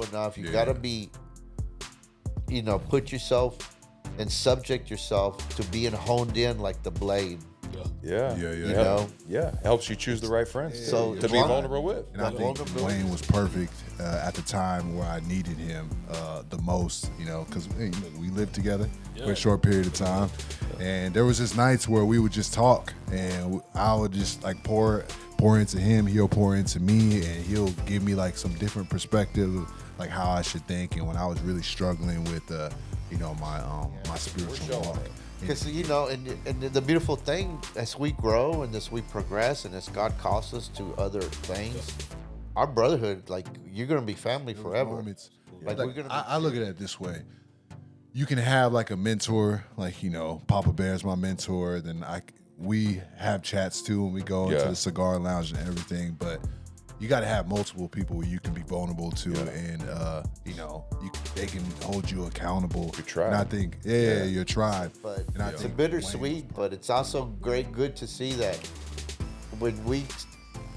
enough. You got to be, put yourself and subject yourself to being honed in like the blade. Yeah. Yeah. Helps you choose the right friends to be vulnerable with. And I think Wayne was perfect at the time where I needed him the most, because we lived together for a short period of time. And there was just nights where we would just talk, and I would just like pour into him, he'll pour into me, and he'll give me like some different perspective, like how I should think. And when I was really struggling with, my spiritual walk. Because, and the beautiful thing, as we grow and as we progress and as God calls us to other things, our brotherhood, like, you're going to be family forever. I look at it this way. You can have like a mentor, like, Papa Bear's my mentor. Then we have chats too when we go into the cigar lounge and everything. But you got to have multiple people where you can be vulnerable to, and they can hold you accountable. Your tribe. And I think, your tribe. But it's a bittersweet, but it's also good to see that when we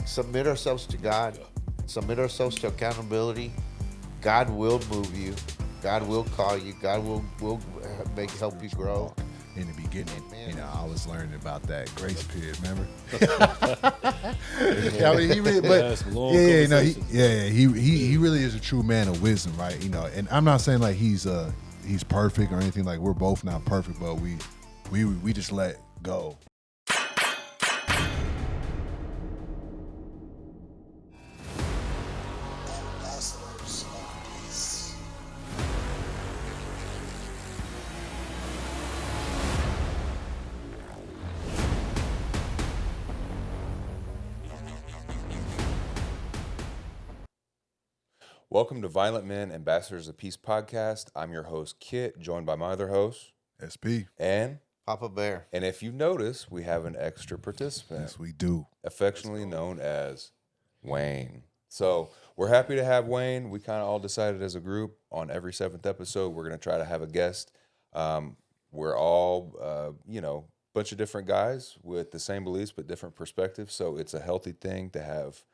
submit ourselves to God, submit ourselves to accountability, God will move you. God will call you. God will help you grow. In the beginning, I was learning about that grace period. Remember? He really is a true man of wisdom, right? And I'm not saying like he's perfect or anything. Like, we're both not perfect, but we just let go. Welcome to Violent Men, Ambassadors of Peace podcast. I'm your host, Kit, joined by my other host, SP. and Papa Bear. And if you notice, we have an extra participant. Yes, we do. Affectionately known as Wayne. So we're happy to have Wayne. We kind of all decided as a group on every 7th episode, we're going to try to have a guest. We're all, bunch of different guys with the same beliefs but different perspectives. So it's a healthy thing to have,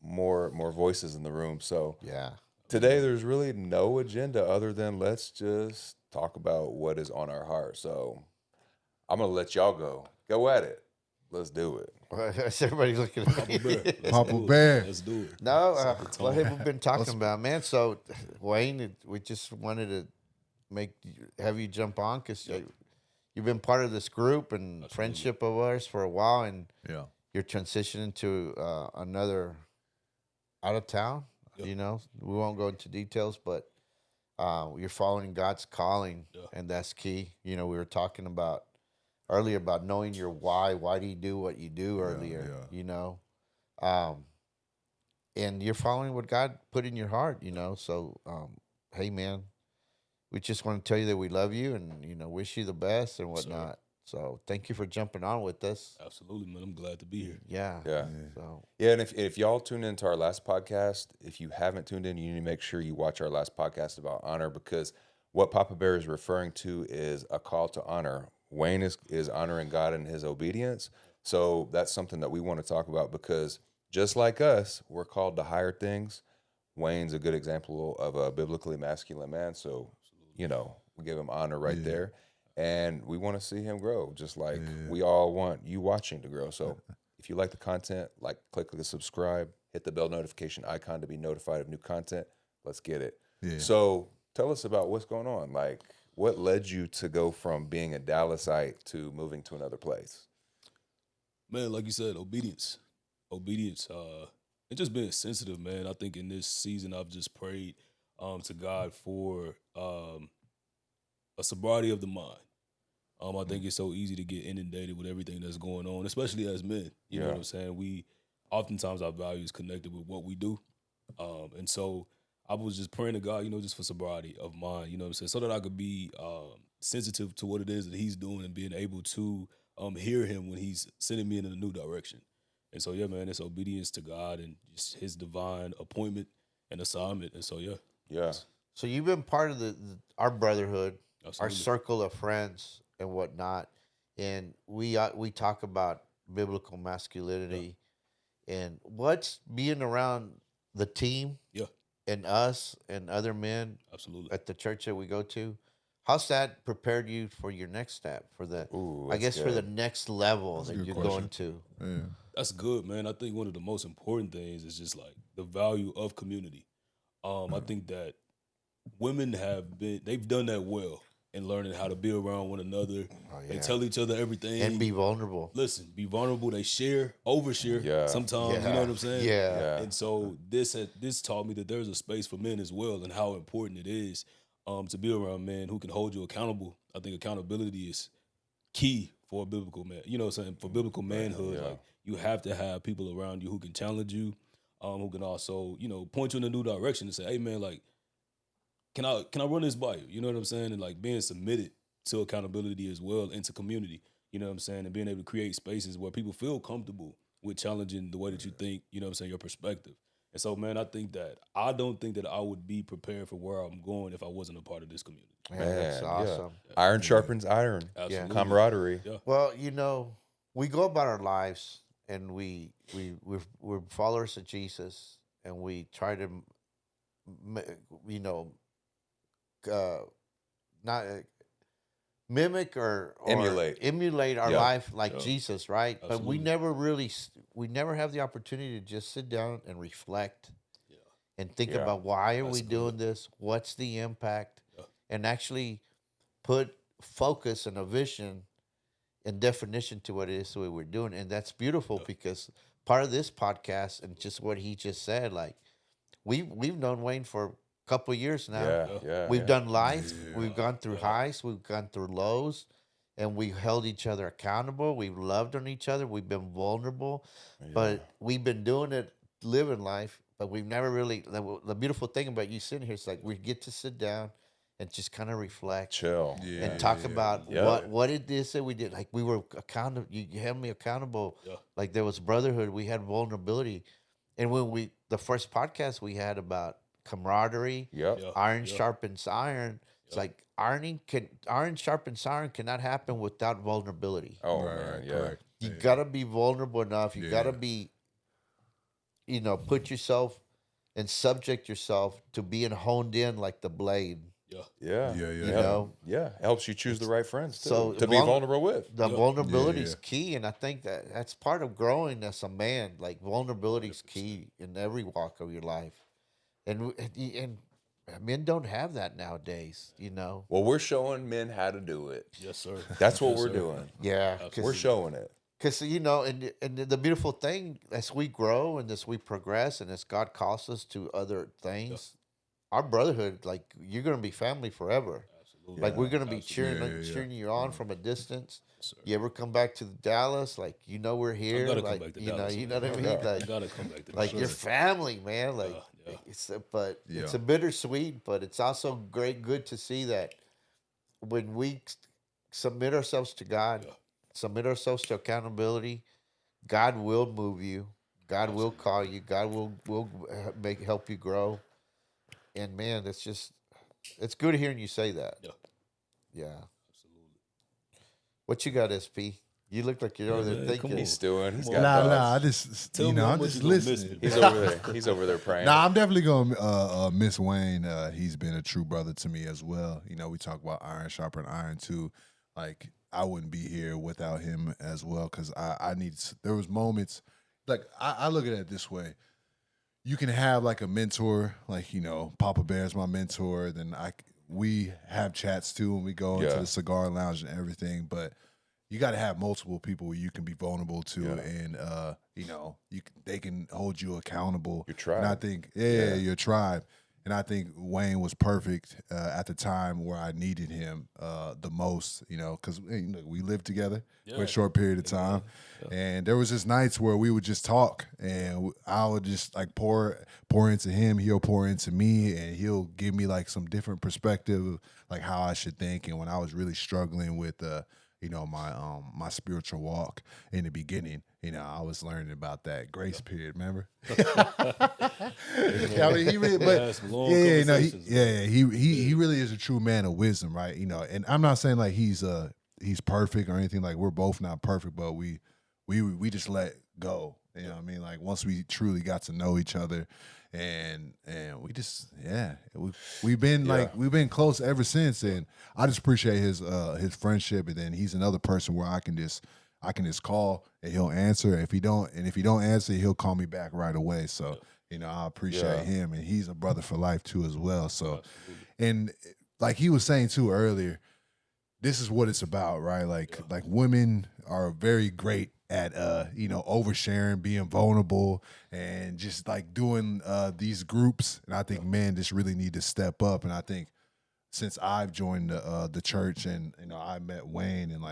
more voices in the room. So today there's really no agenda other than let's just talk about what is on our heart. So I'm going to let y'all go. Go at it. Let's do it. Everybody's looking at me. Papa Bear. Let's do it. No, what have we been talking about, man? So, Wayne, we just wanted to have you jump on because you've been part of this group and friendship of ours for a while, and you're transitioning to another out of town. We won't go into details, but you're following God's calling, and that's key. We were talking about earlier about knowing your why. Why do you do what you do earlier? And you're following what God put in your heart. So hey, man, we just want to tell you that we love you and wish you the best and whatnot. So thank you for jumping on with us. Absolutely, man. I'm glad to be here. Yeah. So and if y'all tuned into our last podcast, if you haven't tuned in, you need to make sure you watch our last podcast about honor, because what Papa Bear is referring to is a call to honor. Wayne is honoring God in his obedience. So that's something that we want to talk about, because just like us, we're called to higher things. Wayne's a good example of a biblically masculine man. So, we give him honor right there. And we want to see him grow, just like we all want you watching to grow. So if you like the content, click the subscribe, hit the bell notification icon to be notified of new content. Let's get it. Yeah. So tell us about what's going on. Like, what led you to go from being a Dallasite to moving to another place? Man, like you said, obedience. And just being sensitive, man. I think in this season I've just prayed to God for a sobriety of the mind. I think it's so easy to get inundated with everything that's going on, especially as men. You know what I'm saying? Oftentimes our value is connected with what we do. And so I was just praying to God, just for sobriety of mind, you know what I'm saying? So that I could be sensitive to what it is that he's doing and being able to hear him when he's sending me in a new direction. And so, man, it's obedience to God and just his divine appointment and assignment. And so, So you've been part of our brotherhood, Absolutely. our circle of friends and whatnot, and we talk about biblical masculinity and what's being around the team and us and other men Absolutely. at the church that we go to, how's that prepared you for your next step, for the, Ooh, I that's guess, for the good. next level That's a that good you're question. going to? Yeah. That's good, man. I think one of the most important things is just like the value of community. I think that women they've done that well in learning how to be around one another. They yeah. tell each other everything. And be vulnerable. Listen, be vulnerable. They share, overshare Yeah. sometimes. You know what I'm saying? Yeah. Yeah. And so this taught me that there's a space for men as well, and how important it is to be around men who can hold you accountable. I think accountability is key for a biblical man. You know what I'm saying? For biblical manhood, yeah. like you have to have people around you who can challenge you, who can also, point you in a new direction and say, hey man, like, can I run this by you? You know what I'm saying? And like being submitted to accountability as well and to community. You know what I'm saying? And being able to create spaces where people feel comfortable with challenging the way that you think, you know what I'm saying, your perspective. And so, man, I don't think that I would be prepared for where I'm going if I wasn't a part of this community. Man, that's Man, awesome. yeah. Iron sharpens iron. Absolutely. Camaraderie. Yeah. Well, we go about our lives and we're followers of Jesus, and we try to, not mimic or emulate our Yeah. life like Yeah. Jesus, right? But we Absolutely. never really, we never have the opportunity to just sit down and reflect and think Yeah. about why are That's we good. doing this? What's the impact? Yeah. And actually put focus and a vision and definition to what it is that we're doing. And that's beautiful because part of this podcast and just what he just said, like we've known Wayne for a couple of years now. Yeah, yeah. We've yeah. done life. We've gone through highs. We've gone through lows. And we held each other accountable. We've loved on each other. We've been vulnerable. But we've been doing it, living life. But we've never really, the beautiful thing about you sitting here is like we get to sit down and just kind of reflect. Chill. And talk about Yeah. what it is that we did. Like we were accountable. You held me accountable. Yeah. Like there was brotherhood. We had vulnerability. And when the first podcast we had about camaraderie, Yep. Yeah. iron sharpens iron. It's like iron sharpens iron cannot happen without vulnerability. Oh, Right, man. Yeah. correct. You gotta be vulnerable enough. You gotta be, put yourself and subject yourself to being honed in like the blade. Yeah. Yeah. Yeah, yeah. You know, Yeah. It helps you choose the right friends too, So to be vulnerable with. the vulnerability is Yeah. key, and I think that's part of growing as a man. Like vulnerability is key in every walk of your life, and men don't have that nowadays. Well, we're showing men how to do it. Yes, sir. That's what Yes, we're sir. doing. Yeah, We're showing it. because and the beautiful thing as we grow and as we progress and as God calls us to other things, our brotherhood, like you're gonna be family forever. Absolutely. Like we're gonna be cheering Yeah, yeah. cheering you on from a distance. Sir. You ever come back to Dallas? Like we're here. gotta come Like back to you know, Dallas, you know what I mean. Yeah. Like You gotta come back to like that. your family, man. Like Yeah. it's but it's Yeah. a bittersweet, but it's also good to see that when we submit ourselves to God, submit ourselves to accountability, God will move you. God will call you. God will help you grow. And man, it's good hearing you say that. Yeah. Yeah. Absolutely. What you got, SP? You look like you're over there man, come thinking. on. He's stewing. He's Come got Nah, thoughts. nah. I just, Tell me how I'm much just you gonna miss listening. me. He's over there. He's over there praying. Nah, I'm definitely gonna miss Wayne. He's been a true brother to me as well. We talk about iron sharpen iron too. Like I wouldn't be here without him as well because I need. There was moments like I look at it this way. You can have like a mentor, like Papa Bear's my mentor. Then we have chats too, and we go into Yeah. the cigar lounge and everything. But you got to have multiple people where you can be vulnerable to, and they can hold you accountable. Your tribe. And I think, your tribe. And I think Wayne was perfect at the time where I needed him the most, because we lived together for a short period of time. And there was just nights where we would just talk, and I would just like pour into him. He'll pour into me, and he'll give me like some different perspective, like how I should think. And when I was really struggling with my spiritual walk in the beginning, I was learning about that grace period. Remember? I mean, he really, but Yeah, some long he conversations. he really is a true man of wisdom, right? And I'm not saying like he's perfect or anything. Like we're both not perfect, but we just let go. You know what I mean? Like once we truly got to know each other, and we just we've been like we've been close ever since, and I just appreciate his friendship, and then he's another person where I can just call and he'll answer. If he don't answer, he'll call me back right away. So I appreciate him, and he's a brother for life too as well. So, and like he was saying too earlier, this is what it's about, right? Like women are very great at oversharing, being vulnerable, and just like doing these groups. And I think men just really need to step up. And I think since I've joined the church, and I met Wayne, and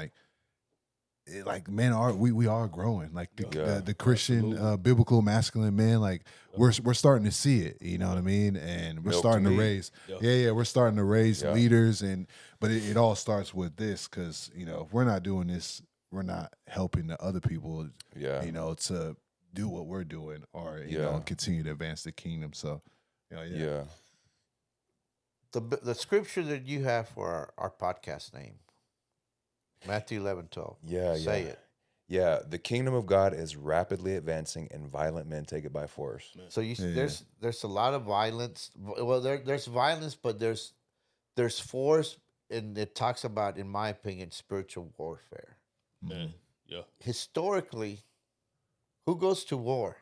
men are we are growing, like the Christian biblical masculine man, like we're starting to see it, you know what I mean, and we're starting to raise we're starting to raise leaders, but it all starts with this, because if we're not doing this, we're not helping the other people to do what we're doing, or continue to advance the kingdom. So the scripture that you have for our podcast name, Matthew 11:12. Say it. Yeah, the kingdom of God is rapidly advancing, and violent men take it by force. So there's a lot of violence. Well, there's violence, but there's force, and it talks about, in my opinion, spiritual warfare. Man, yeah. Historically, who goes to war?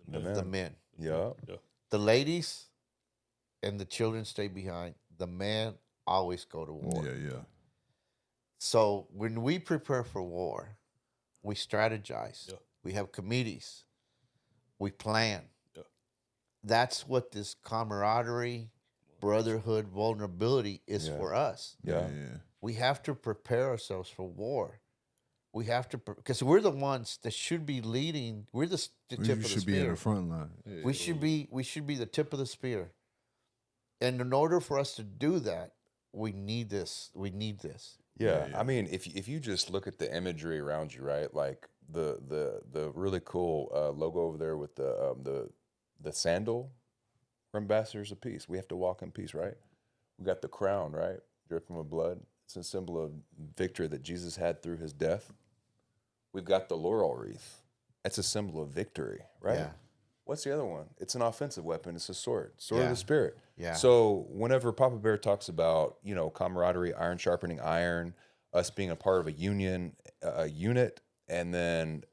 The men. Yeah. The ladies and the children stay behind. The men always go to war. Yeah. So when we prepare for war, we strategize. Yeah. We have committees. We plan. Yeah. That's what this camaraderie, brotherhood, vulnerability is for us. Yeah. We have to prepare ourselves for war. We have to, because we're the ones that should be leading. We're the tip of the spear. We should be in the front line. Yeah. We should be the tip of the spear. And in order for us to do that, we need this. Yeah. I mean, if you just look at the imagery around you, right? Like the really cool logo over there with the sandal, we're ambassadors of peace. We have to walk in peace, right? We got the crown, right? Dripping with blood. It's a symbol of victory that Jesus had through his death. We've got the laurel wreath. That's a symbol of victory, right? Yeah. What's the other one? It's an offensive weapon. It's a sword of the Spirit. Yeah. So whenever Papa Bear talks about, camaraderie, iron sharpening iron, us being a part of a unit, and then,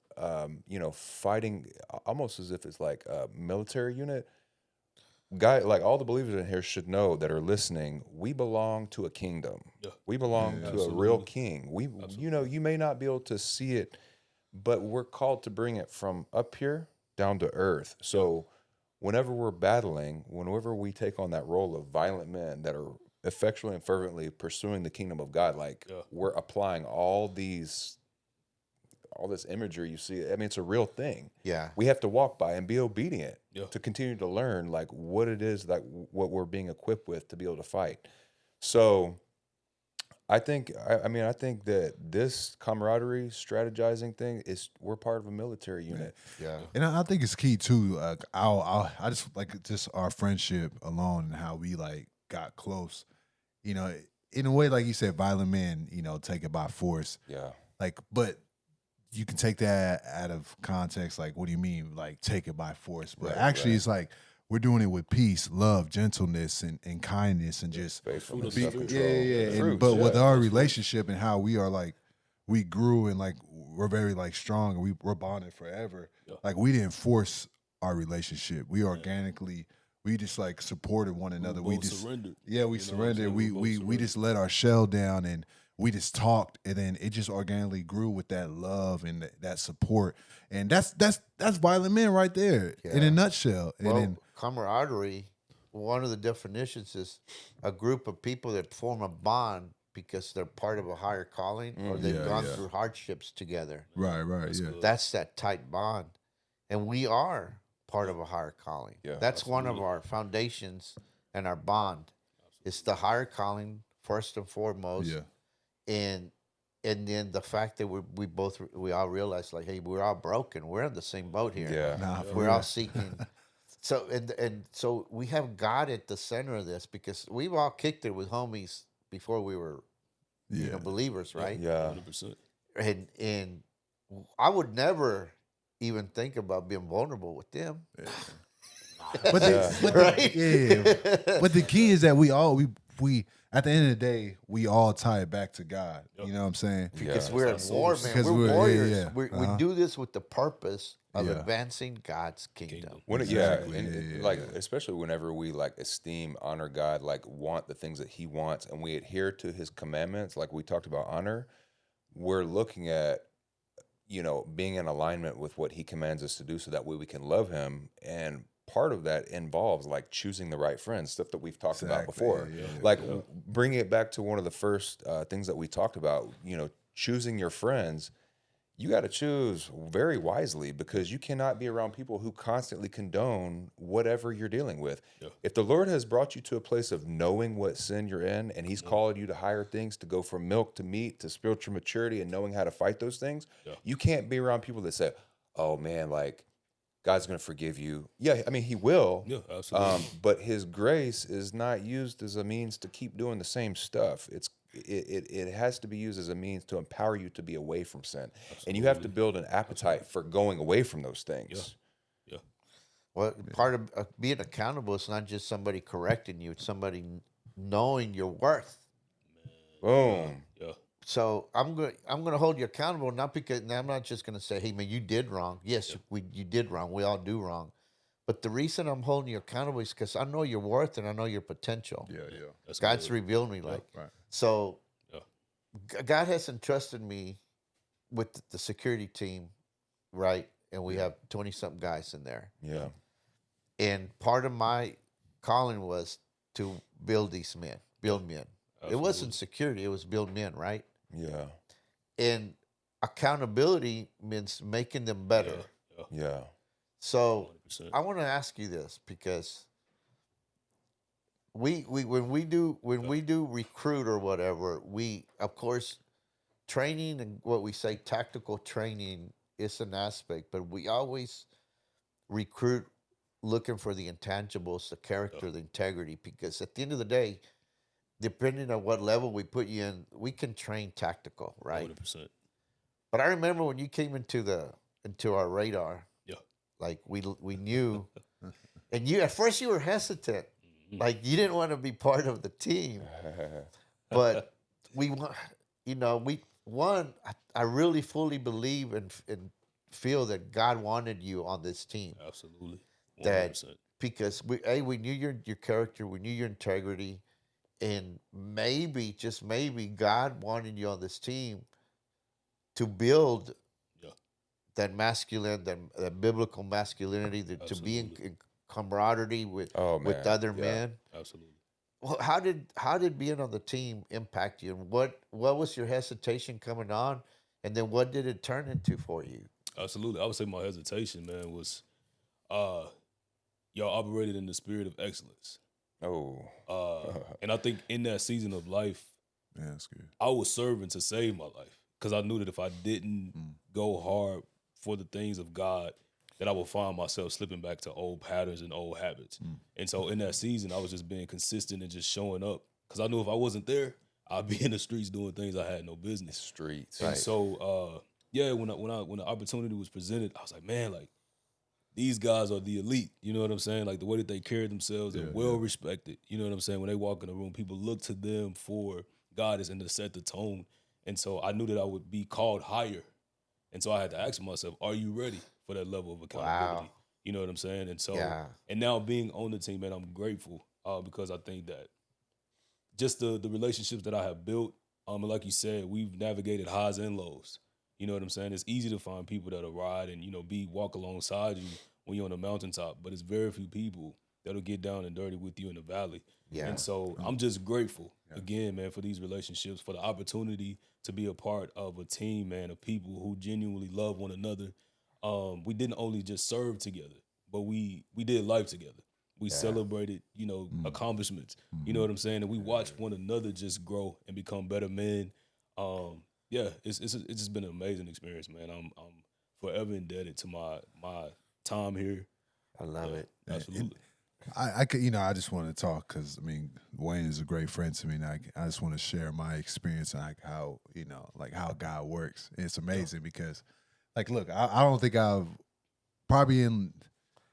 fighting almost as if it's like a military unit. Like all the believers in here should know that are listening, we belong to a kingdom. Yeah. We belong to a real king. You may not be able to see it, but we're called to bring it from up here down to earth. So whenever we're battling, whenever we take on that role of violent men that are effectually and fervently pursuing the kingdom of God, we're applying all this imagery you see. I mean, it's a real thing. Yeah. We have to walk by and be obedient to continue to learn what it is, what we're being equipped with to be able to fight. So I think that this camaraderie strategizing thing we're part of a military unit. Yeah. And I think it's key too. I just just our friendship alone and how we got close. In a way, like you said, violent men, take it by force. Yeah. But you can take that out of context. Like, what do you mean? Like, take it by force? But actually, it's like we're doing it with peace, love, gentleness, and kindness, and just faithfulness, self-control. But with our relationship and how we are we grew and we're very strong and we're bonded forever. Yeah. We didn't force our relationship. We organically. We just supported one another. We just surrendered. Yeah, we surrendered. We just let our shell down and we just talked, and then it just organically grew with that love and that support. And that's violent men right there in a nutshell. Well, and then camaraderie, one of the definitions is a group of people that form a bond because they're part of a higher calling or they've gone through hardships together. Right, That's that tight bond. And we are part of a higher calling. Yeah, that's one of our foundations and our bond. It's the higher calling first and foremost. Yeah. And then the fact that we all realize hey, we're all broken. We're in the same boat here. Yeah. We're all seeking. So and so we have God at the center of this because we've all kicked it with homies before we were believers, right? Yeah. 100%. And I would never even think about being vulnerable with them. But but the key is that we at the end of the day, we all tie it back to God. Yep. You know what I'm saying? Because Yeah. we're at That's our war, source. man. Because We're warriors. yeah. We do this with the purpose of Yeah. advancing God's kingdom. When Exactly. and like especially whenever we like esteem, honor God, like want the things that He wants, and we adhere to His commandments, like we talked about honor, we're looking at being in alignment with what He commands us to do, so that way we can love Him. And part of that involves like choosing the right friends, stuff that we've talked about before. Like bringing it back to one of the first things that we talked about, choosing your friends. You got to choose very wisely, because you cannot be around people who constantly condone whatever you're dealing with. Yeah. If the Lord has brought you to a place of knowing what sin you're in, and He's called you to higher things, to go from milk to meat to spiritual maturity and knowing how to fight those things, you can't be around people that say, oh man, like God's going to forgive you. Yeah, I mean, He will. Yeah, absolutely. But His grace is not used as a means to keep doing the same stuff. It has to be used as a means to empower you to be away from sin. And you have to build an appetite for going away from those things. Yeah. Well, part of being accountable is not just somebody correcting you; it's somebody knowing your worth. Boom. Yeah. So I'm gonna hold you accountable, not because now I'm not just gonna say, hey man, you did wrong. Yes, you did wrong. We all do wrong. But the reason I'm holding you accountable is because I know your worth and I know your potential. Yeah. That's God's good. revealed me like. Right. So Yeah. God has entrusted me with the security team, right? And we have 20-something guys in there. Yeah. And part of my calling was to build these men, build men. It wasn't security, it was build men, right? Yeah. And accountability means making them better. Yeah. So 100%. I want to ask you this, because we when we do recruit or whatever, we of course training and what we say tactical training is an aspect, but we always recruit looking for the intangibles, the character, the integrity, because at the end of the day, depending on what level we put you in, we can train tactical, right? 100%. But I remember when you came into our radar, like we knew, and you at first you were hesitant, like you didn't want to be part of the team, but we want, I really fully believe and feel that God wanted you on this team. Absolutely. 100%. That because we knew your character, we knew your integrity, and maybe, just maybe, God wanted you on this team to build that masculine, that biblical masculinity, to be in camaraderie with other men. Absolutely. Well, how did being on the team impact you, and what was your hesitation coming on, and then what did it turn into for you? Absolutely. I would say my hesitation, man, was y'all operated in the spirit of excellence. Oh. And I think in that season of life, that's good. I was serving to save my life, because I knew that if I didn't go hard for the things of God, that I would find myself slipping back to old patterns and old habits. And so in that season, I was just being consistent and just showing up, because I knew if I wasn't there, I'd be in the streets doing things I had no business. Streets. And so, when the opportunity was presented, I was like, man, like, these guys are the elite. You know what I'm saying? Like the way that they carry themselves, they're well respected. You know what I'm saying? When they walk in the room, people look to them for guidance and to set the tone. And so I knew that I would be called higher. And so I had to ask myself, are you ready for that level of accountability? Wow. You know what I'm saying? And so, and now being on the team, man, I'm grateful because I think that just the relationships that I have built, and like you said, we've navigated highs and lows. You know what I'm saying? It's easy to find people that'll ride and, walk alongside you when you're on the mountaintop, but it's very few people that'll get down and dirty with you in the valley. Yeah. And so I'm just grateful, again, man, for these relationships, for the opportunity to be a part of a team, man, of people who genuinely love one another. We didn't only just serve together, but we did life together. We celebrated, accomplishments. You know what I'm saying? And we watched one another just grow and become better men. It's just been an amazing experience, man. I'm forever indebted to my time here. I love it. Absolutely. I could, I just want to talk because Wayne is a great friend to me, and I just want to share my experience and how how God works. And it's amazing because, look, I don't think I've probably in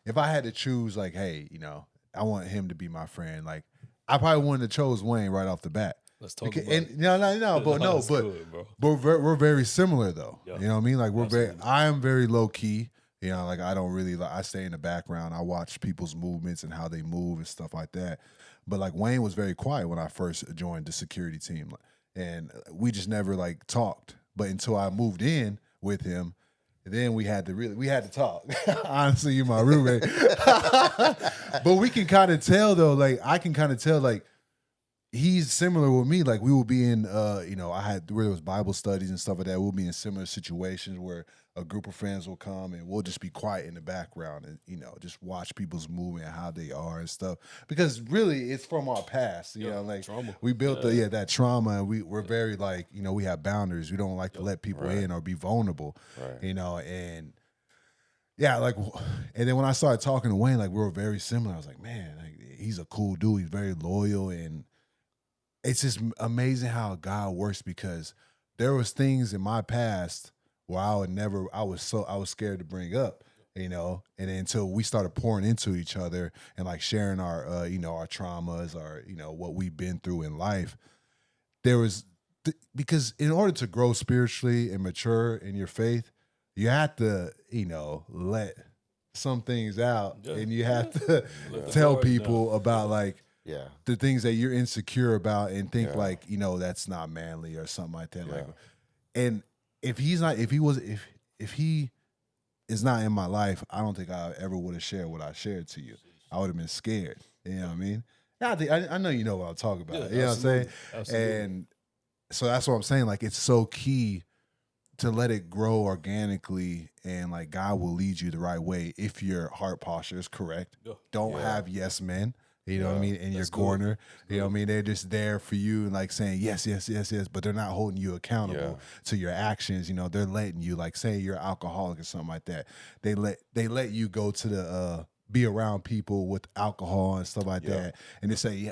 if I had to choose, like, hey, you know, I want him to be my friend. Like, I probably wouldn't have chose Wayne right off the bat. Let's talk Because, about and it. no, but no, That's but good, bro. we're very similar though. Yeah. You know what I mean? Like Absolutely. I am very low key. You know, like I don't really like, I stay in the background. I watch people's movements and how they move and stuff like that. But like Wayne was very quiet when I first joined the security team, and we just never like talked. But until I moved in with him, then we had to talk. Honestly, you're my roommate. But we can kind of tell though, like I can kind of tell like he's similar with me. Like we will be in you know, where there was Bible studies and stuff like that. We'll be in similar situations where a group of friends will come and we'll just be quiet in the background and, you know, just watch people's movement and how they are and stuff. Because really it's from our past. You know, like trauma. we built that trauma, and we're very like, you know, we have boundaries. We don't like to let people in or be vulnerable. Right. You know, and yeah, like, and then when I started talking to Wayne, like we were very similar. I was like, man, like, he's a cool dude. He's very loyal, and it's just amazing how God works, because there was things in my past where I was scared to bring up, you know, and then until we started pouring into each other and like sharing our, you know, our traumas, our, you know, what we've been through in life, there was, because in order to grow spiritually and mature in your faith, you have to, you know, let some things out, and you have to tell people about like, the things that you're insecure about and think like, you know, that's not manly or something like that. Like, and if he is not in my life, I don't think I ever would have shared what I shared to you. I would have been scared. You know what I mean? Yeah, I know you know what I'm talking about. You know what I'm saying? Absolutely. And so that's what I'm saying. Like, it's so key to let it grow organically, and like God will lead you the right way if your heart posture is correct. Don't have yes men. You know what I mean? In your corner. You know what I mean? They're just there for you and like saying yes, but they're not holding you accountable to your actions. You know, they're letting you, like, say you're an alcoholic or something like that. They let you go to the be around people with alcohol and stuff like that, and they say,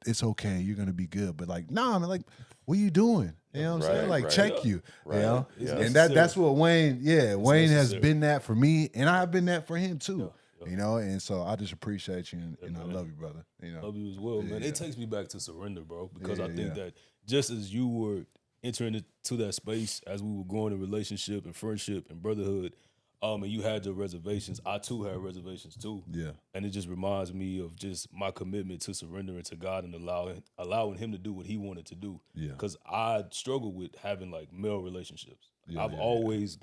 it's okay, you're gonna be good. But like, nah, man, like, what are you doing? You know what I'm saying? Like, check you. You know? And that's what Wayne, Wayne has been that for me, and I've been that for him too. You know, and so I just appreciate you, and I love you, brother. You know, love you as well, man. It takes me back to surrender, bro, because I think that just as you were entering into that space, as we were growing in relationship and friendship and brotherhood, and you had your reservations, I too had reservations too. Yeah, and it just reminds me of just my commitment to surrendering to God and allowing Him to do what He wanted to do. Yeah, because I struggle with having like male relationships. The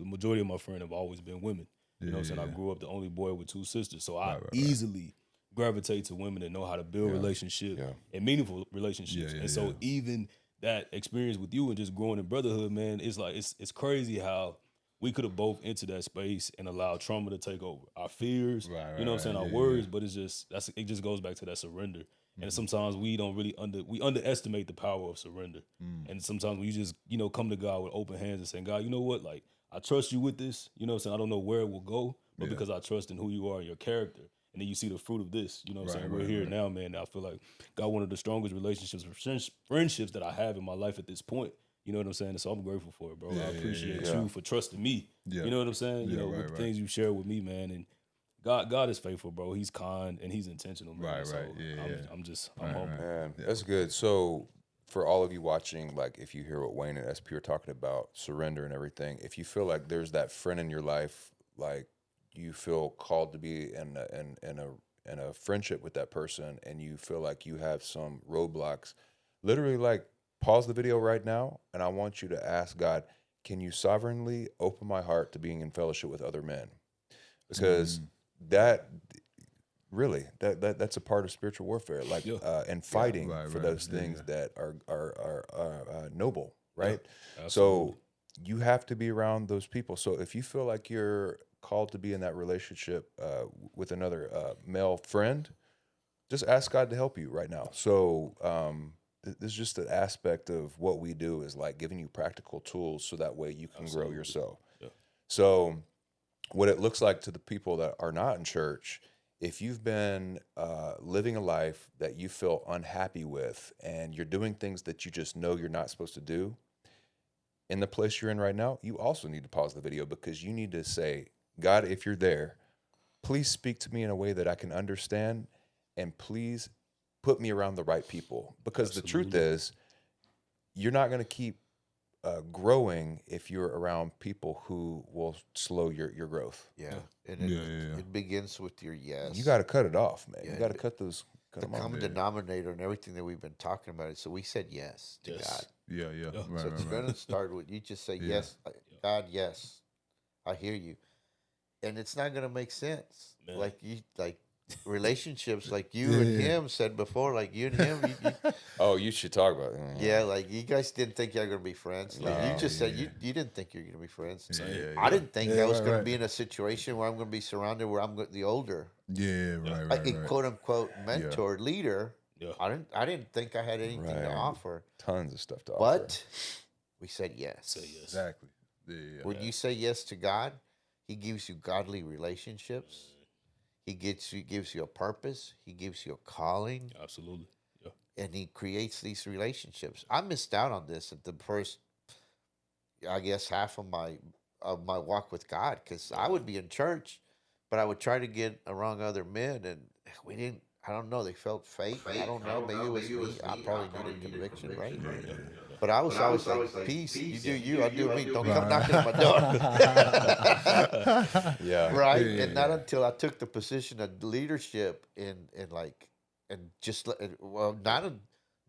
majority of my friends have always been women. You know what I'm saying? I grew up the only boy with two sisters, so I easily gravitate to women that know how to build relationships and meaningful relationships. And so even that experience with you and just growing in brotherhood, man, it's like it's crazy how we could have both entered that space and allowed trauma to take over our fears, you know what I'm saying, our worries, but it just goes back to that surrender. And sometimes we don't really we underestimate the power of surrender. And sometimes we just, you know, come to God with open hands and saying, God, you know what, like, I trust you with this, you know what I'm saying? I don't know where it will go, but because I trust in who you are and your character, and then you see the fruit of this, you know what I'm saying? We're here now, man. I feel like got one of the strongest relationships, friendships that I have in my life at this point. You know what I'm saying? And so I'm grateful for it, bro. I appreciate you for trusting me. You know what I'm saying? You know, with the things you share with me, man. And God is faithful, bro. He's kind and He's intentional, man. I'm humble. Man, that's good. So for all of you watching, like, if you hear what Wayne and SP are talking about, surrender and everything, if you feel like there's that friend in your life, like you feel called to be in a friendship with that person, and you feel like you have some roadblocks, literally, like, pause the video right now, and I want you to ask God, can you sovereignly open my heart to being in fellowship with other men? Because that's a part of spiritual warfare, like and fighting for those things that are noble, right? So you have to be around those people. So if you feel like you're called to be in that relationship with another male friend, just ask God to help you right now. So this is just an aspect of what we do, is like giving you practical tools so that way you can grow yourself. So what it looks like to the people that are not in church, if you've been living a life that you feel unhappy with, and you're doing things that you just know you're not supposed to do, in the place you're in right now, you also need to pause the video, because you need to say, God, if you're there, please speak to me in a way that I can understand, and please put me around the right people. Because the truth is, you're not going to keep growing if you're around people who will slow your growth. Yeah. And it begins with your yes. You got to cut it off, man. Yeah, you got to cut those. The common denominator and everything that we've been talking about. So we said yes to God. Yeah. Right, So it's going to start with you just say yes, God, yes, I hear you, and it's not going to make sense. Man. Like relationships, like you and him said before, like you and him. Oh, you should talk about it. Yeah, like you guys didn't think you were going to be friends. Like you just said you didn't think you were going to be friends. I didn't think I was going to be in a situation where I'm going to be surrounded where I'm the older. Yeah, right. Quote unquote mentor leader. Yeah. I didn't think I had anything to offer. Tons of stuff to offer. But we said yes. Say yes. Exactly. When you say yes to God, He gives you godly relationships. He gives you a purpose. He gives you a calling. Absolutely. Yeah. And He creates these relationships. I missed out on this at the first, I guess, half of my walk with God, because I would be in church, but I would try to get around other men, and we didn't. I don't know. They felt fake. I don't know. Maybe it was me. I probably needed conviction, right? Yeah. But I was always like, peace. You do you. I do me. Don't come knocking at my door. Yeah. Right. And not until I took the position of leadership not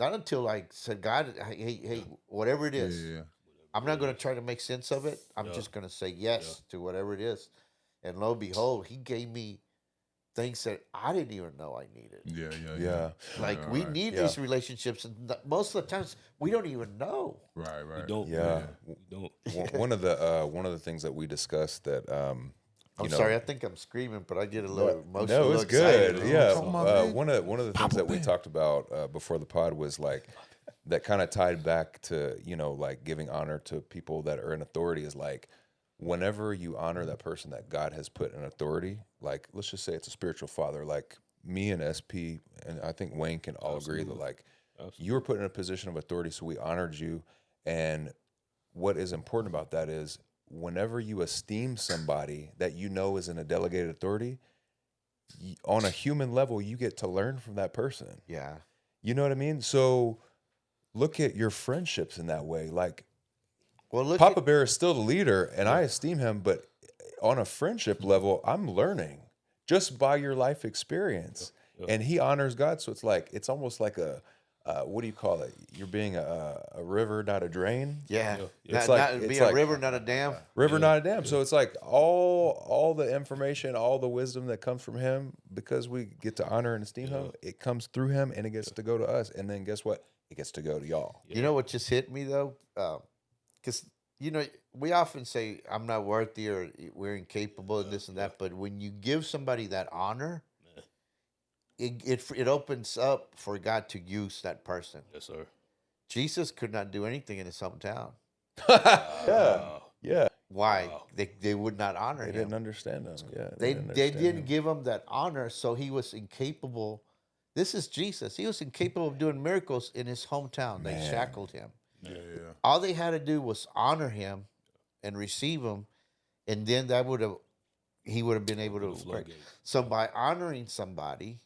until I said, God, hey, whatever it is, I'm not going to try to make sense of it. I'm just going to say yes to whatever it is. And lo and behold, He gave me things that I didn't even know I needed. Yeah. Like we need these relationships, and most of the times we don't even know. Right. We don't. Yeah. We don't. One of the things that we discussed that I'm sorry, I think I'm screaming, but I get a little emotional. No, it's good. Yeah. One of the things that we Bear. talked about before the pod was like that kind of tied back to, like giving honor to people that are in authority is like, whenever you honor that person that God has put in authority, like let's just say it's a spiritual father, like me and SP, and I think Wayne can all agree that like you were put in a position of authority, so we honored you. And what is important about that is whenever you esteem somebody that you know is in a delegated authority, on a human level, you get to learn from that person. Yeah. You know what I mean? So look at your friendships in that way. Like, Papa Bear is still the leader, and I esteem him, but on a friendship level, I'm learning just by your life experience. And he honors God, so it's almost like a what do you call it? You're being a river, not a drain. Yeah. It's Be a river, not a dam. River, not a dam. So it's like all the information, all the wisdom that comes from him, because we get to honor and esteem him, it comes through him, and it gets to go to us. And then guess what? It gets to go to y'all. You know what just hit me, though? Because, we often say, I'm not worthy or we're incapable and this and that. But when you give somebody that honor, it opens up for God to use that person. Yes, sir. Jesus could not do anything in his hometown. Yeah. Why? Wow. They would not honor him. They didn't understand him. Yeah. They didn't give him that honor, so he was incapable. This is Jesus. He was incapable of doing miracles in his hometown. They shackled him. Yeah. All they had to do was honor him and receive him, and then he would have been able to. So by honoring somebody,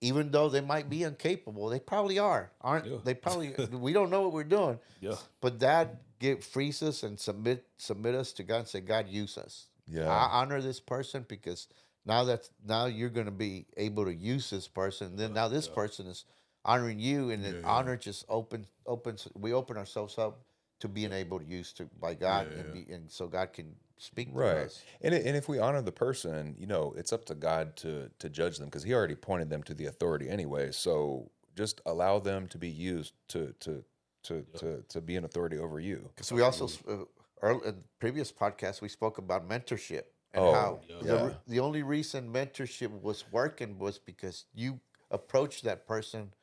even though they might be incapable, they probably aren't. Yeah. They probably we don't know what we're doing. Yeah. But that frees us and submit us to God and say, God, use us. Yeah. I honor this person because now you're going to be able to use this person. Then now this person is honoring you, and then honor just opens. We open ourselves up to being able to use by God, and so God can speak to us. And if we honor the person, it's up to God to judge them, because He already pointed them to the authority anyway. So just allow them to be used to be an authority over you. Because we also in previous podcasts we spoke about mentorship and how the only reason mentorship was working was because you approached that person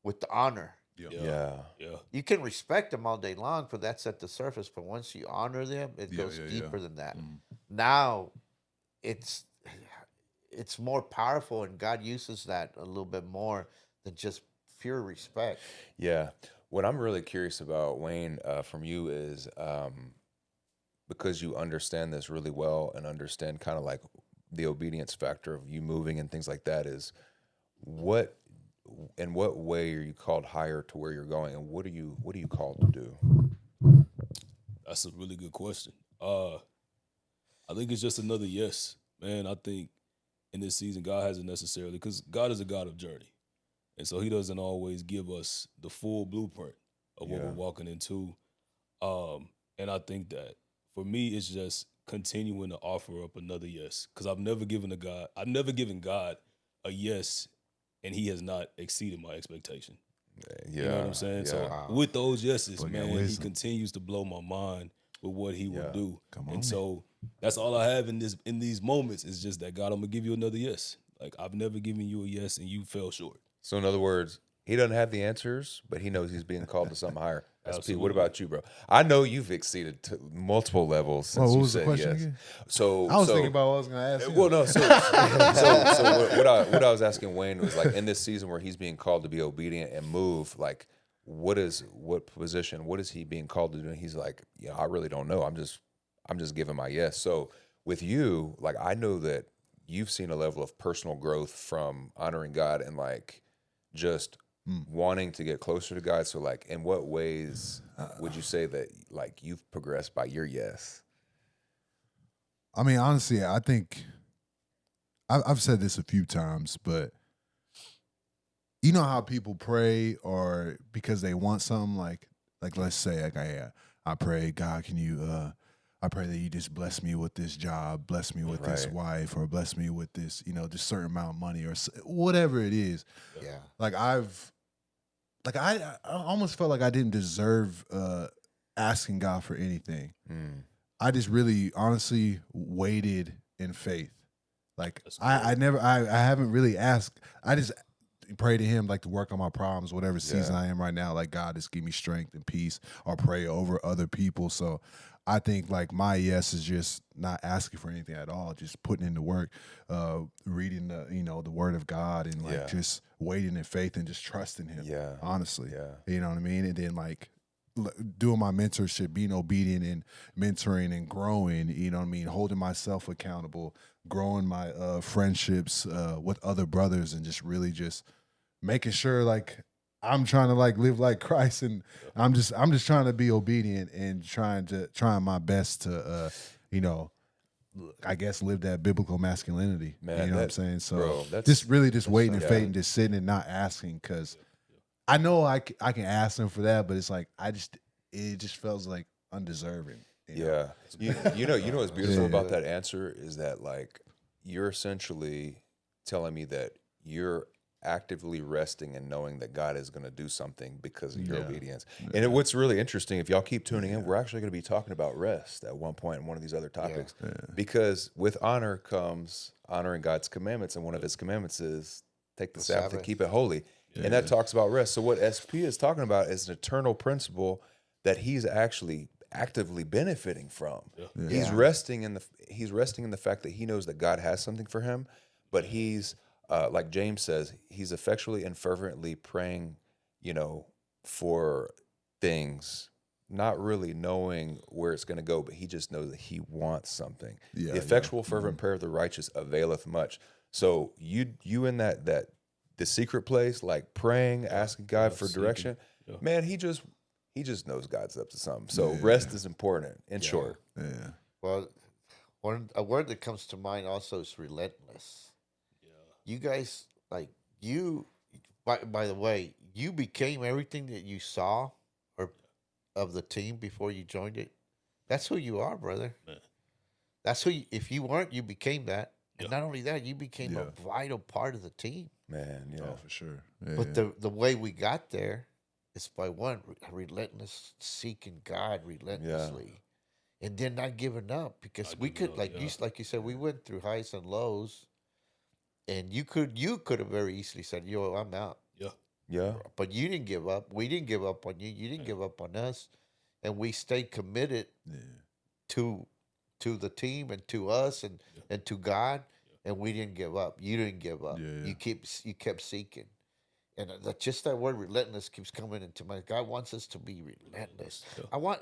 with the honor. Yeah. You can respect them all day long, but that's at the surface. But once you honor them, it goes deeper than that. Now, it's more powerful, and God uses that a little bit more than just pure respect. Yeah. What I'm really curious about, Wayne, from you is because you understand this really well and understand kind of like the obedience factor of you moving and things like that is in what way are you called higher to where you're going, and what are you called to do? That's a really good question. I think it's just another yes, man. I think in this season, God hasn't necessarily, because God is a God of journey. And so he doesn't always give us the full blueprint of what we're walking into. And I think that for me, it's just continuing to offer up another yes. Because I've never given God a yes, and he has not exceeded my expectation. Yeah. You know what I'm saying? Yeah. So with those yeses, Boy, got man, he wisdom. continues to blow my mind with what he will do. Come on, and man. so that's all I have in these moments is just that, God, I'm gonna give you another yes. Like, I've never given you a yes and you fell short. So in other words, he doesn't have the answers, but he knows he's being called to something higher. SP, what Absolutely. about you, bro? I know you've exceeded to multiple levels since what you was the said question yes. again? So I was thinking about what I was going to ask you. Well, no. So what I was asking Wayne was, like, in this season where he's being called to be obedient and move, like, what position? What is he being called to do? And he's like, yeah, I really don't know. I'm just giving my yes. So with you, like, I know that you've seen a level of personal growth from honoring God and, like, just wanting to get closer to God. So, like, in what ways would you say that, like, you've progressed by your yes? I mean, honestly, I think I've said this a few times, but you know how people pray or because they want something, like let's say, like, I pray, God, can you I pray that you just bless me with this job, bless me with this Right. wife, or bless me with this, this certain amount of money, or whatever it is. Yeah. Like, I almost felt like I didn't deserve asking God for anything. I just really honestly waited in faith. Like, I haven't really asked. I just pray to him, like, to work on my problems, whatever season I am right now. Like, God, just give me strength and peace, or pray over other people. So I think, like, my yes is just not asking for anything at all, just putting in the work, reading the word of God, and, like, just waiting in faith and just trusting him. Yeah. Honestly. Yeah. You know what I mean? And then, like, doing my mentorship, being obedient and mentoring and growing, you know what I mean? Holding myself accountable, growing my friendships with other brothers, and just really just making sure, like, I'm trying to, like, live like Christ, and I'm just trying to be obedient and trying my best to I guess live that biblical masculinity. Man, you know what I'm saying? So bro, that's just really just waiting in yeah. faith and just sitting and not asking, because I know I can ask him for that, but it's like it just feels like undeserving. You know? Yeah. You know what's beautiful about that answer is that, like, you're essentially telling me that you're actively resting and knowing that God is going to do something because of your obedience. And what's really interesting, if y'all keep tuning in, we're actually going to be talking about rest at one point in one of these other topics, because with honor comes honoring God's commandments, and one of his commandments is take the Sabbath and keep it holy. And that talks about rest. So what SP is talking about is an eternal principle that he's actually actively benefiting from. He's resting in the fact that he knows that God has something for him, but he's like James says, he's effectually and fervently praying, for things, not really knowing where it's going to go, but he just knows that he wants something. The effectual, fervent prayer of the righteous availeth much. So you in that the secret place, like praying, asking God for direction, man, he just knows God's up to something. So rest is important, in short. Yeah. Well, a word that comes to mind also is relentless. You guys, like, by the way, you became everything that you saw or of the team before you joined it. That's who you are, brother. Man. That's who if you weren't, you became that. And not only that, you became a vital part of the team. Man, Oh, for sure. Yeah, But the way we got there is by relentless seeking God relentlessly. And then not giving up, because we could, like you said, we went through highs and lows. And you could have very easily said, "Yo, I'm out." Yeah. But you didn't give up. We didn't give up on you. You didn't give up on us, and we stayed committed to the team and to us and to God, and we didn't give up. You didn't give up. You kept seeking, and just that word relentless keeps coming into my. God wants us to be relentless.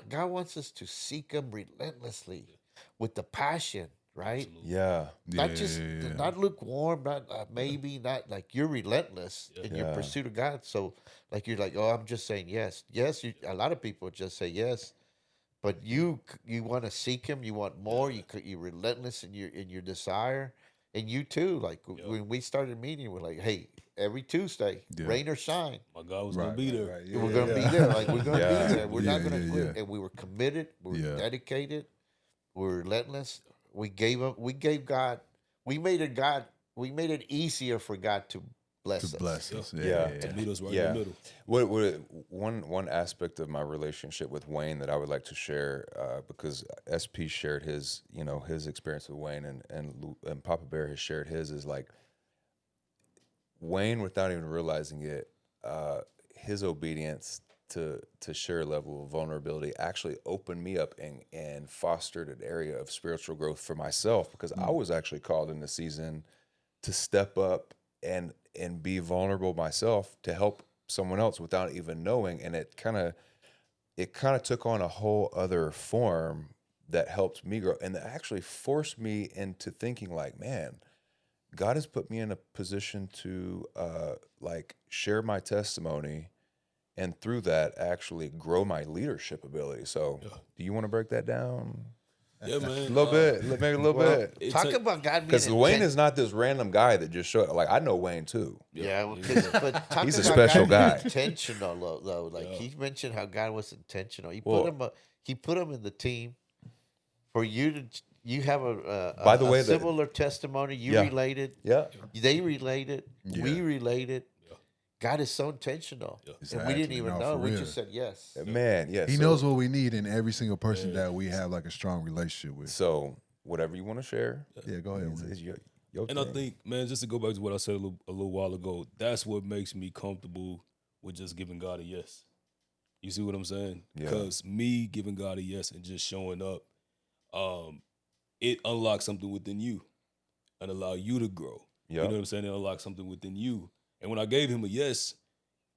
God wants us to seek Him relentlessly with the passion. right? Absolutely. Yeah. Not just Yeah. not lukewarm, not maybe, not like you're relentless in your Yeah. pursuit of God. So like you're like, oh, I'm just saying yes, yes. A lot of people just say yes, but you want to seek Him. You want more. You're relentless in your desire, and you too. Like when we started meeting, we're like, hey, every Tuesday, Yeah. rain or shine, My God was Right, gonna be right, there. right. we're gonna be there. Like we're gonna Yeah. be there. We're not Yeah, gonna yeah, quit. yeah. And we were committed. We were Yeah. dedicated. We were relentless. We gave up. We gave God. We made it God. We made it easier for God to bless To us. bless us. Yeah. Yeah. Yeah. To meet us right Yeah. in the middle. One aspect of my relationship with Wayne that I would like to share, because SP shared his, his experience with Wayne, and Papa Bear has shared his, is like Wayne, without even realizing it, his obedience to share a level of vulnerability actually opened me up and fostered an area of spiritual growth for myself, because I was actually called in the season to step up and be vulnerable myself to help someone else without even knowing, and it kind of took on a whole other form that helped me grow, and that actually forced me into thinking like, man, God has put me in a position to like share my testimony, and through that actually grow my leadership ability. So do you want to break that down Yeah, man. a little bit, maybe a little Well, bit? talk about God being Because Wayne intent- is not this random guy that just showed. Like, I know Wayne too. Yeah, but talk He's a about special God being guy. intentional though. Like he mentioned how God was intentional. Well- He put him in the team for you to. You have By the way, a similar testimony. You Yeah. related. Yeah. They related. We Yeah. related. God is so intentional, and we Exactly. didn't even No, know. for We real. just said yes. Man, yeah. He so, knows what we need in every single person that we have like a strong relationship with. So whatever you want to share, Yeah, go ahead. is Man. your And I thing. think, man, just to go back to what I said a little while ago, that's what makes me comfortable with just giving God a yes. You see what I'm saying? Yeah. Because me giving God a yes and just showing up, it unlocks something within you and allow you to grow. You Yep. know what I'm saying? It unlocks something within you. And when I gave him a yes,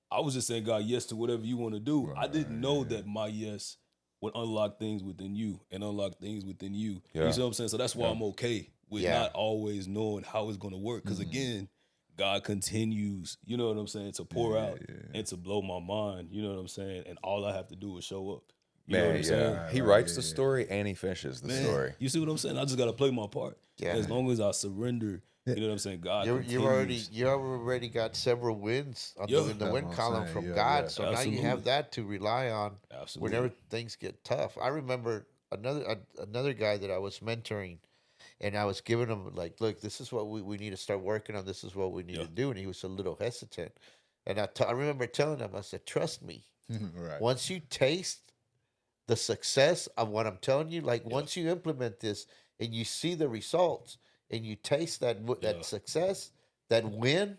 I was just saying, God, yes to whatever you want to do. I didn't know that my yes would unlock things within you and unlock things within you. Yeah. You see what I'm saying? So that's why I'm okay with Yeah. not always knowing how it's going to work. Because again, God continues, you know what I'm saying, to pour out and to blow my mind. You know what I'm saying? And all I have to do is show up. You know what Man, I'm yeah. saying? He writes the story and he finishes the Man, story. you see what I'm saying? I just got to play my part. Yeah. As long as I surrender, you know what I'm saying? God continues. You already got several wins Yeah. in the That's win what I'm column saying. from Yeah, God. yeah. So now you Absolutely. have that to rely on Absolutely. whenever things get tough. I remember another guy that I was mentoring, and I was giving him like, look, this is what we need to start working on. This is what we need to do, and he was a little hesitant. And I remember telling him, I said, trust me. Right. Once you taste the success of what I'm telling you, like once you implement this and you see the results and you taste that success, that win,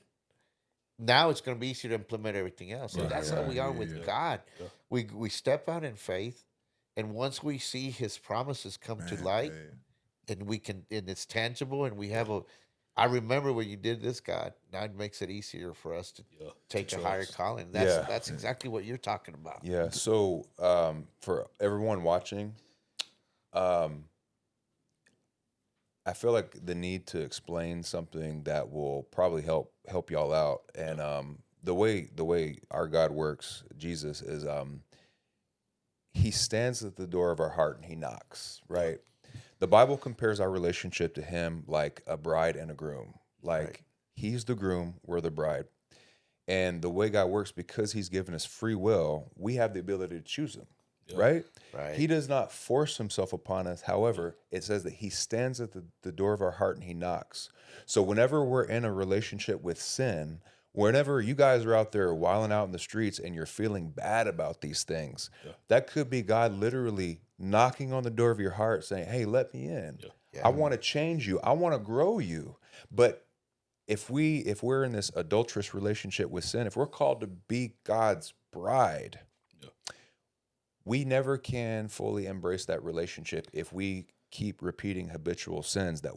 now it's going to be easier to implement everything else. And that's how we are with God. Yeah. We step out in faith, and once we see His promises come to light, and it's tangible, and we have I remember when you did this, God. Now it makes it easier for us to take a higher trust. calling. Yeah. That's exactly what you're talking about. Yeah. So for everyone watching, I feel like the need to explain something that will probably help y'all out. And the way our God works, Jesus, is He stands at the door of our heart and He knocks, right? The Bible compares our relationship to Him like a bride and a groom. Like He's the groom, we're the bride. And the way God works, because He's given us free will, we have the ability to choose Him, right? Right. He does not force Himself upon us. However, it says that He stands at the door of our heart and He knocks. So whenever we're in a relationship with sin, whenever you guys are out there wilding out in the streets and you're feeling bad about these things, that could be God literally knocking on the door of your heart saying, hey, let me in. I want to change you. I want to grow you. But if we're in this adulterous relationship with sin, if we're called to be God's bride, we never can fully embrace that relationship if we keep repeating habitual sins that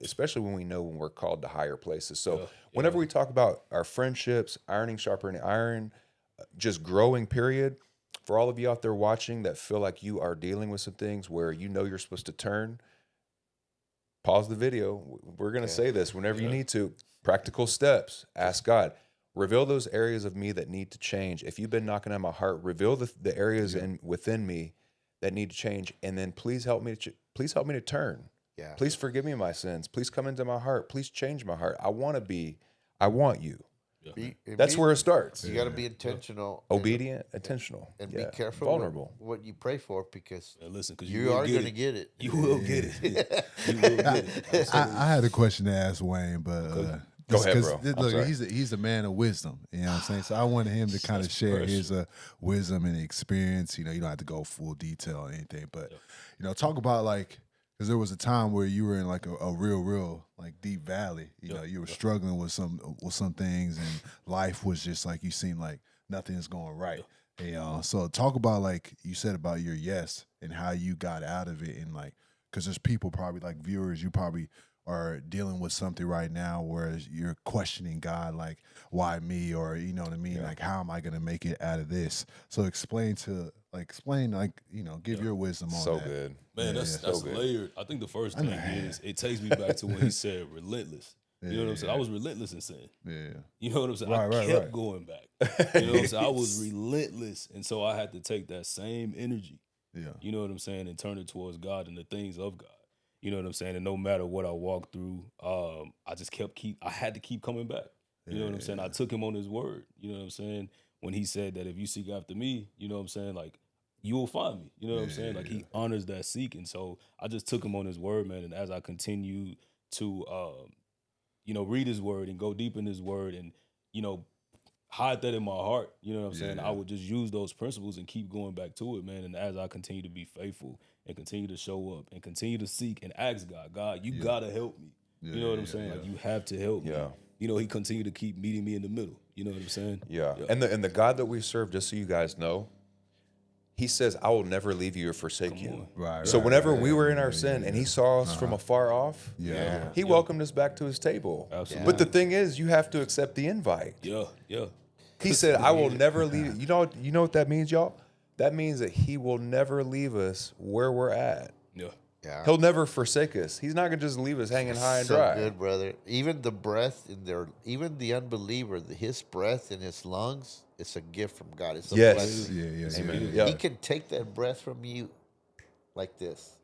especially when we know when we're called to higher places. So whenever we talk about our friendships, ironing sharpening iron, just growing, period, for all of you out there watching that feel like you are dealing with some things where you know you're supposed to turn, pause the video. We're going to say this whenever you need to. Practical steps. Ask God. Reveal those areas of me that need to change. If you've been knocking on my heart, reveal the areas within me that need to change, and then please help me to turn. Yeah. Please forgive me my sins. Please come into my heart. Please change my heart. I want you. That's where it starts. You got to be intentional, Obedient, intentional, and be careful vulnerable. what you pray for, because listen, because you are going to get it. You will get it. You will get it. I had a question to ask Wayne, but Go ahead, bro. Look, he's a man of wisdom. You know what I'm saying? So I wanted him to kind of share his wisdom and experience. You know, you don't have to go full detail or anything, but you know, talk about like, because there was a time where you were in like a real like deep valley. You know, you were struggling with some things, and life was just like, you seemed like nothing's going right. You know, so talk about, like you said, about your yes and how you got out of it, and like, because there's people probably, like viewers, you probably are dealing with something right now where you're questioning God, like, why me? Or, you know what I mean? Like, how am I going to make it out of this? So explain, you know, give your wisdom on So that. good. Man, that's layered. I think the first thing is, it takes me back to when he said relentless. You know what I'm saying? I was relentless in sin. Yeah. You know what I'm saying? I kept going back. You know what I'm saying? I was relentless. And so I had to take that same energy, you know what I'm saying, and turn it towards God and the things of God. You know what I'm saying? And no matter what I walked through, I just I had to keep coming back. You know what I'm saying? I took him on his word. You know what I'm saying? When he said that if you seek after me, you know what I'm saying? Like, you will find me. You know what I'm saying? Like, he honors that seeking. So I just took him on his word, man. And as I continue to, you know, read his word and go deep in his word and, you know, hide that in my heart, you know what I'm saying? I would just use those principles and keep going back to it, man. And as I continue to be faithful and continue to show up and continue to seek and ask God, you gotta help me. You know what I'm saying? Like, you have to help me. You know, he continued to keep meeting me in the middle. You know what I'm saying? Yeah. And the God that we serve, just so you guys know, he says, I will never leave you or forsake you. Right. So whenever we were in our sin and he saw us from afar off, he welcomed us back to his table. Absolutely. But the thing is, you have to accept the invite. Yeah. He said, I will never leave you. You know what that means, y'all? That means that he will never leave us where we're at. Yeah. He'll never forsake us. He's not going to just leave us hanging high and so dry. Good, brother. Even the breath in even the unbeliever, his breath in his lungs, it's a gift from God. It's a blessing. Yeah. Amen. Yeah. He can take that breath from you like this.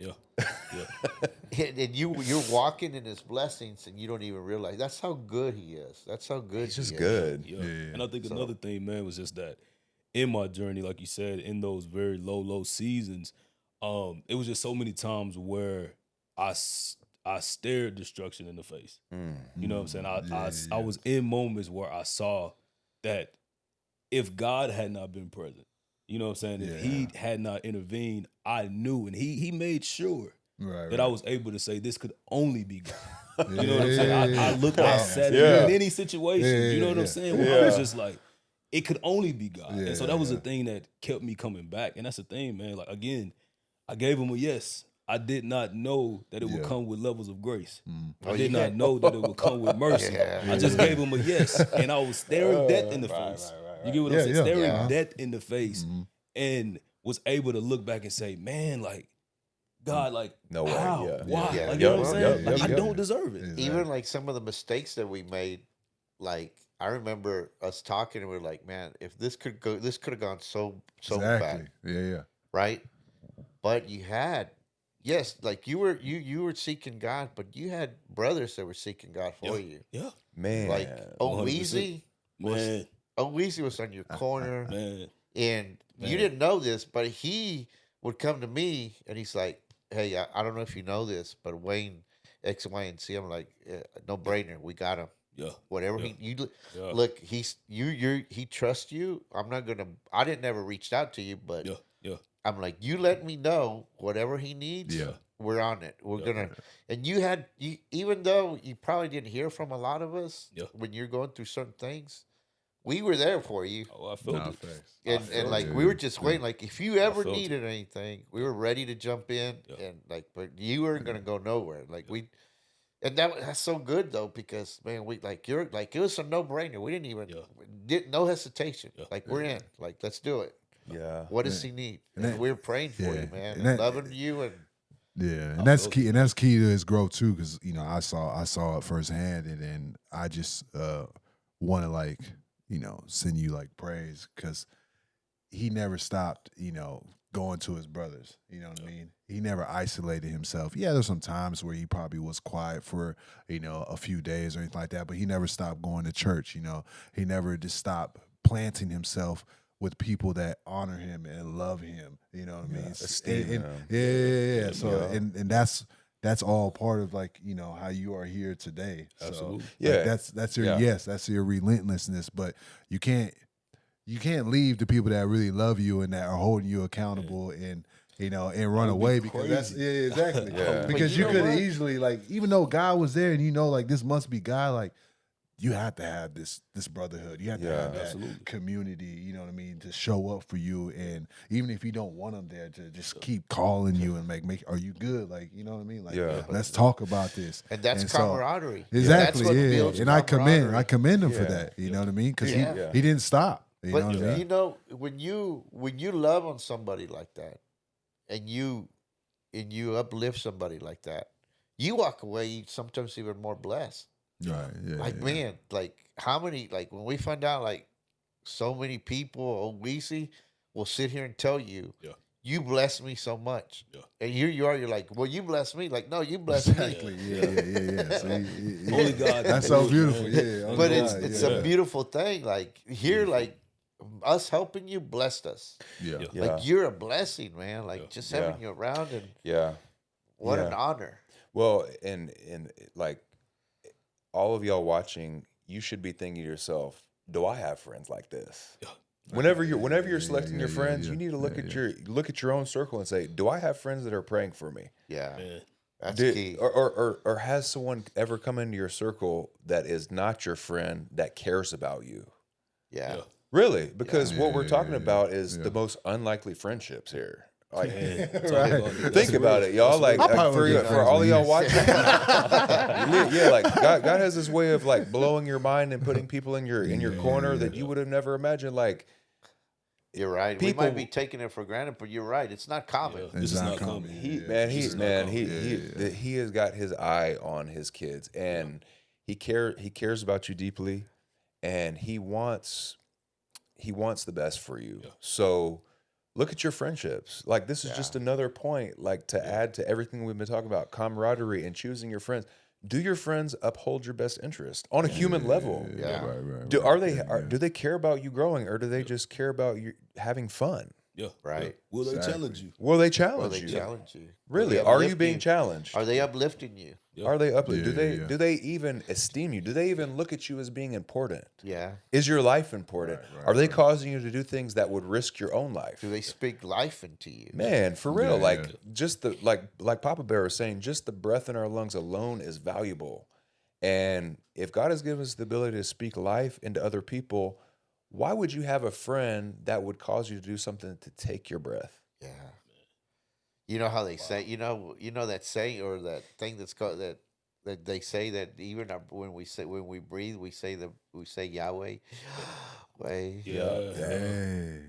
And you're walking in his blessings and you don't even realize. That's how good he is. That's how good He's just he good. is. And I think another thing, man, was just that in my journey, like you said, in those very low seasons, it was just so many times where I stared destruction in the face. You know what I'm saying? I was in moments where I saw that if God had not been present, you know what I'm saying? If he had not intervened, I knew, and he made sure that I was able to say this could only be God. You know what I'm saying? I sat in many situations, you know what I'm saying? Where I was just like, it could only be God. And so that was the thing that kept me coming back. And that's the thing, man. Like, again, I gave him a yes. I did not know that it would come with levels of grace. I did not know that it would come with mercy. I just gave him a yes, and I was staring death in the face. You get what I'm saying? Staring death in the face, and was able to look back and say, man, like, God, like, no way. how? Why? Like, you know what I'm saying? Like, I don't deserve it. Even like some of the mistakes that we made, like, I remember us talking and we are like, man, if this could have gone so bad. Yeah. Right? But you had, yes, like you were seeking God, but you had brothers that were seeking God for you. Yeah. Man. Like Oweezy was on your corner. Man. And you didn't know this, but he would come to me and he's like, hey, I don't know if you know this, but Wayne, X, Y, and Z, I'm like, no brainer, we got him. Yeah. Whatever look, he trusts you. I didn't never reached out to you, but I'm like, you let me know whatever he needs. Yeah. We're on it. We're gonna. And you even though you probably didn't hear from a lot of us when you're going through certain things, we were there for you. Oh, I felt it. And like we were just waiting. Like if you ever needed anything, we were ready to jump in. And like, but you weren't gonna go nowhere. Like and that's so good though, because man, it was a no brainer. We didn't even no hesitation. Like we're in. Like let's do it. Yeah. What does he need? And we're praying for you, man. And loving you, and Yeah, and that's key. And that's key to his growth too, because I saw it firsthand, and then I just want to send you praise because he never stopped going to his brothers. You know what I mean? He never isolated himself. Yeah, there's some times where he probably was quiet for a few days or anything like that, but he never stopped going to church. He never just stopped planting himself with people that honor him and love him. You know what I mean? Esteem him. Yeah. So and that's all part of how you are here today. Absolutely. So, that's your that's your relentlessness. But you can't leave the people that really love you and that are holding you accountable and and run away because that's exactly. Yeah. Because you could easily even though God was there and this must be God, you have to have this brotherhood. You have to have that community, you know what I mean, to show up for you. And even if you don't want them there, to just keep calling you and make are you good? You know what I mean? Let's talk about this. And that's camaraderie. Exactly, That's what builds And I camaraderie. commend him for that. You know what I mean? Because he didn't stop. You know what I mean? When you love on somebody like that, and you uplift somebody like that, you walk away sometimes even more blessed. Right. Yeah. Man, how many when we find out so many people Weezy will sit here and tell you, you blessed me so much. Yeah. And you're like, well, you blessed me. No, you blessed me. Yeah. So only God. That's so beautiful. Yeah. But it's a beautiful thing. Here, us helping you blessed us. Yeah. You're a blessing, man. Just having you around and what an honor. Well, and all of y'all watching, you should be thinking to yourself, do I have friends like this? Yeah. Whenever you're selecting your friends, you need to look at your own circle and say, do I have friends that are praying for me? Yeah. That's key. Or has someone ever come into your circle that is not your friend that cares about you? Yeah. Really? Because what we're talking about is the most unlikely friendships here. Think about it, y'all. For all of y'all watching, God has this way of blowing your mind and putting people in your corner that you would have never imagined. You're right. People, we might be taking it for granted, but you're right. It's not common. It's not common. He has got his eye on his kids, and he cares about you deeply, and he wants the best for you. Yeah. So look at your friendships. This is just another point, to add to everything we've been talking about, camaraderie and choosing your friends. Do your friends uphold your best interest on a human level? Yeah. Right. Do they care about you growing, or do they just care about you having fun? Yeah. Right. Will they challenge you? Will they challenge you? Really? Are you being challenged? Are they uplifting you? Yeah. Are they uplifting? Do they even esteem you? Do they even look at you as being important? Yeah. Is your life important? Right, Are they causing you to do things that would risk your own life? Do they speak life into you? Man, for real. Just the like Papa Bear was saying, just the breath in our lungs alone is valuable. And if God has given us the ability to speak life into other people, why would you have a friend that would cause you to do something to take your breath? Yeah. You know how they say, you know that saying or that thing that's called that they say that even when we breathe, we say Yahweh. Way.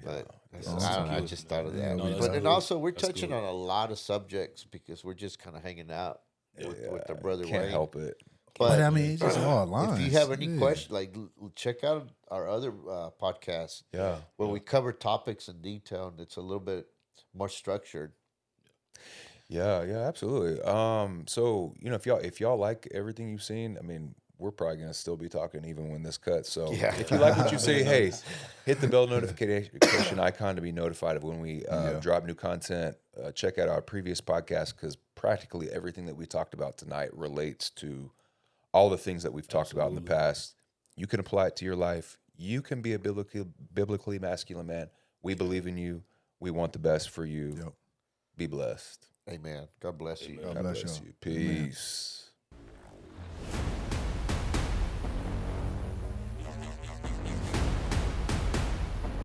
But I just thought of that. And also we're touching on a lot of subjects because we're just kind of hanging out with the brother Can't Wayne. help it. But I mean, it's just all lines. If you have any questions, check out our other podcast. Yeah. Where we cover topics in detail and it's a little bit more structured. Yeah, absolutely. So if y'all like everything you've seen, I mean, we're probably gonna still be talking even when this cuts. So if you like what you see, hey, hit the bell notification icon to be notified of when we drop new content. Check out our previous podcast because practically everything that we talked about tonight relates to all the things that we've talked about in the past. You can apply it to your life. You can be a biblically masculine man. We believe in you. We want the best for you. Yep. Be blessed. Amen. God bless you. God bless you. Peace. Amen.